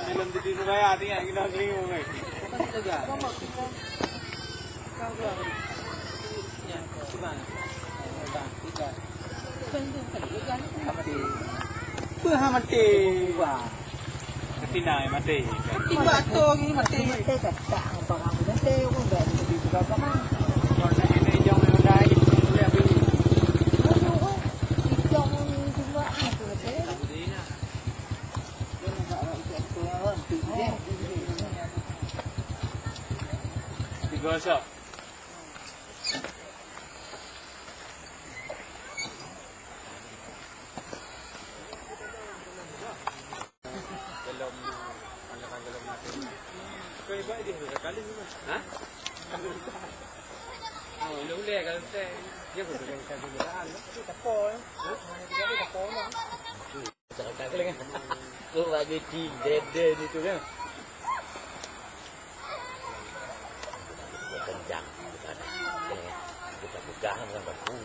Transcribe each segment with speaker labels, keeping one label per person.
Speaker 1: Film di sini kaya tinggal kita keliru ni. Apa mati? Ketina mati.
Speaker 2: Tiba tu ni mati. Mati kat tak barang mati pun dah di juga kan.
Speaker 1: Kalau ini jauh yang dah ini boleh apa ini?
Speaker 2: Jauh juga aku mati.
Speaker 1: Digosok. Boleh kalau saya dia boleh dengan kendaraan tapi kapal dia kapal lah tak boleh kan tu bagi dede itu kan kencang kita pegang dengan batu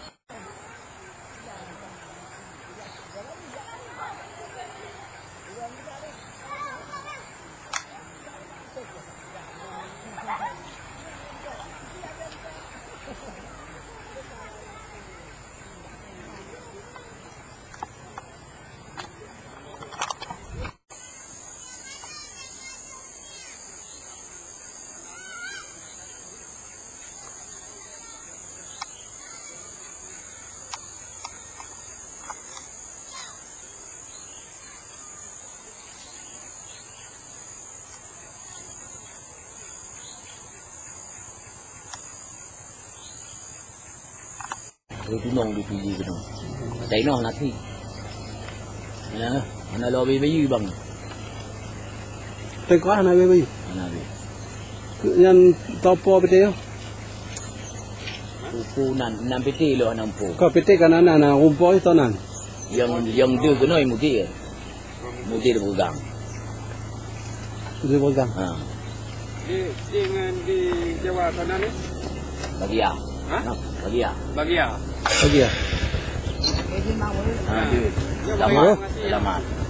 Speaker 3: Itu nong di PG tu. China nanti. Ya, mana lobby bayi bang.
Speaker 4: Tengok mana bayi.
Speaker 3: Mana bayi.
Speaker 4: Yang topo betul.
Speaker 3: Upu nan peti lo nampu.
Speaker 4: Kau petik kanan anak rumput itu nan.
Speaker 3: Yang dia kena mudi. Mudi dia pegang.
Speaker 4: Dia pegang.
Speaker 3: Ha.
Speaker 1: Dengan di Jawa sana ni
Speaker 3: Bagi ya.
Speaker 1: Ha?
Speaker 3: Bagi ya.
Speaker 1: bagi ya
Speaker 4: Bagi ya.
Speaker 2: Jadi mau
Speaker 3: Ha. Lama.